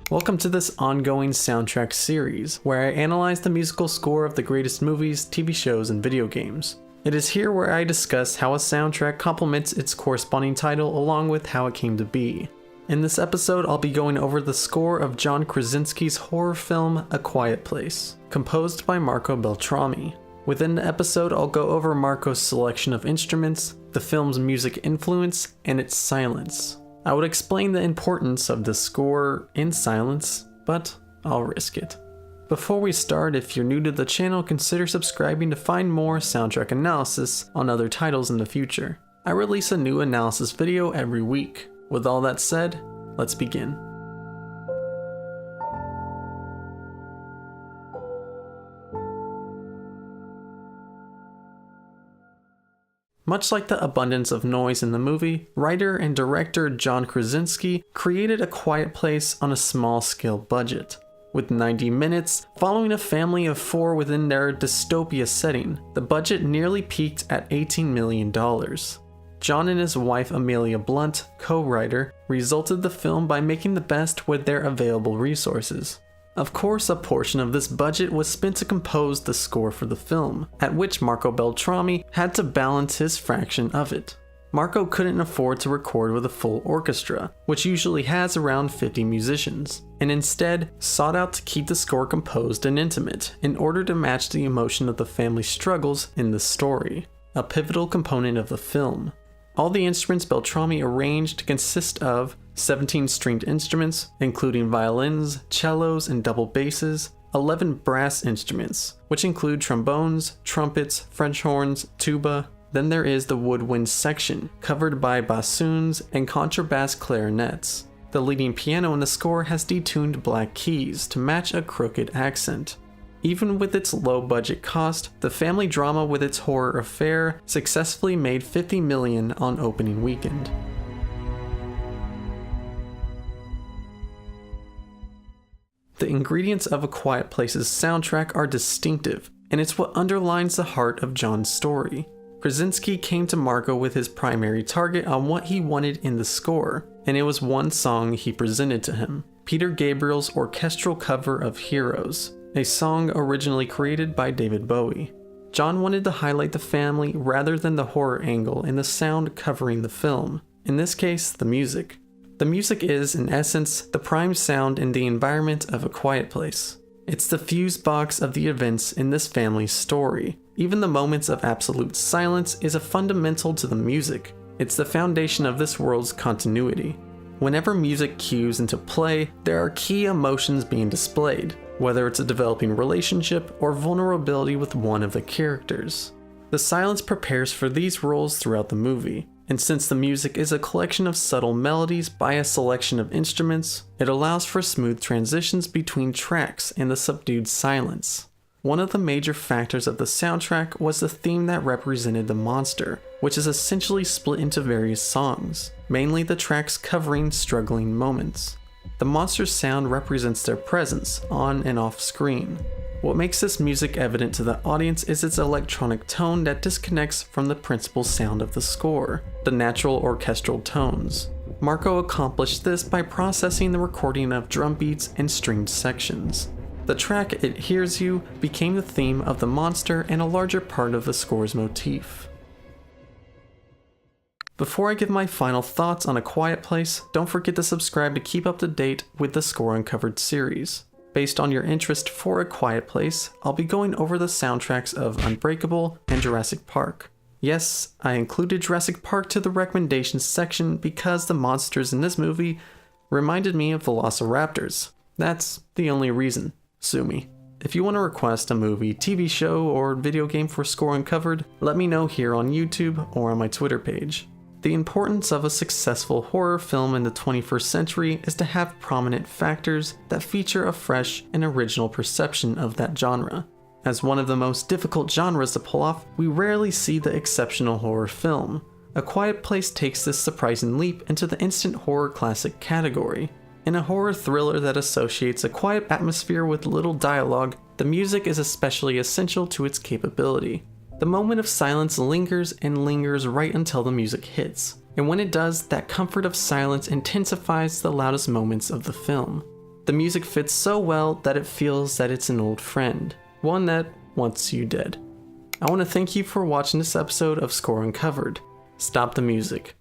Welcome to this ongoing soundtrack series, where I analyze the musical score of the greatest movies, TV shows, and video games. It is here where I discuss how a soundtrack complements its corresponding title along with how it came to be. In this episode, I'll be going over the score of John Krasinski's horror film A Quiet Place, composed by Marco Beltrami. Within the episode, I'll go over Marco's selection of instruments, the film's music influence, and its silence. I would explain the importance of the score in silence, but I'll risk it. Before we start, if you're new to the channel, consider subscribing to find more soundtrack analysis on other titles in the future. I release a new analysis video every week. With all that said, let's begin. Much like the abundance of noise in the movie, writer and director John Krasinski created A Quiet Place on a small-scale budget. With 90 minutes, following a family of 4 within their dystopia setting, the budget nearly peaked at $18 million. John and his wife Amelia Blunt, co-writer, resulted the film by making the best with their available resources. Of course, a portion of this budget was spent to compose the score for the film, at which Marco Beltrami had to balance his fraction of it. Marco couldn't afford to record with a full orchestra, which usually has around 50 musicians, and instead sought out to keep the score composed and intimate in order to match the emotion of the family's struggles in the story, a pivotal component of the film. All the instruments Beltrami arranged consist of 17 stringed instruments, including violins, cellos, and double basses, 11 brass instruments, which include trombones, trumpets, French horns, tuba. Then there is the woodwind section, covered by bassoons and contrabass clarinets. The leading piano in the score has detuned black keys to match a crooked accent. Even with its low-budget cost, the family drama with its horror affair successfully made $50 million on opening weekend. The ingredients of A Quiet Place's soundtrack are distinctive, and it's what underlines the heart of John's story. Krasinski came to Marco with his primary target on what he wanted in the score, and it was one song he presented to him: Peter Gabriel's orchestral cover of Heroes, a song originally created by David Bowie. John wanted to highlight the family rather than the horror angle in the sound covering the film, in this case, the music. The music is, in essence, the prime sound in the environment of A Quiet Place. It's the fuse box of the events in this family's story. Even the moments of absolute silence is a fundamental to the music. It's the foundation of this world's continuity. Whenever music cues into play, there are key emotions being displayed, whether it's a developing relationship or vulnerability with one of the characters. The silence prepares for these roles throughout the movie. And since the music is a collection of subtle melodies by a selection of instruments, it allows for smooth transitions between tracks and the subdued silence. One of the major factors of the soundtrack was the theme that represented the monster, which is essentially split into various songs, mainly the tracks covering struggling moments. The monster's sound represents their presence on and off screen. What makes this music evident to the audience is its electronic tone that disconnects from the principal sound of the score, the natural orchestral tones. Marco accomplished this by processing the recording of drum beats and stringed sections. The track It Hears You became the theme of the monster and a larger part of the score's motif. Before I give my final thoughts on A Quiet Place, don't forget to subscribe to keep up to date with the Score Uncovered series. Based on your interest for A Quiet Place, I'll be going over the soundtracks of Unbreakable and Jurassic Park. Yes, I included Jurassic Park to the recommendations section because the monsters in this movie reminded me of velociraptors. That's the only reason. Sue me. If you want to request a movie, TV show, or video game for Score Uncovered, let me know here on YouTube or on my Twitter page. The importance of a successful horror film in the 21st century is to have prominent factors that feature a fresh and original perception of that genre. As one of the most difficult genres to pull off, we rarely see the exceptional horror film. A Quiet Place takes this surprising leap into the instant horror classic category. In a horror thriller that associates a quiet atmosphere with little dialogue, the music is especially essential to its capability. The moment of silence lingers and lingers right until the music hits, and when it does, that comfort of silence intensifies the loudest moments of the film. The music fits so well that it feels that it's an old friend, one that wants you dead. I want to thank you for watching this episode of Score Uncovered. Stop the music.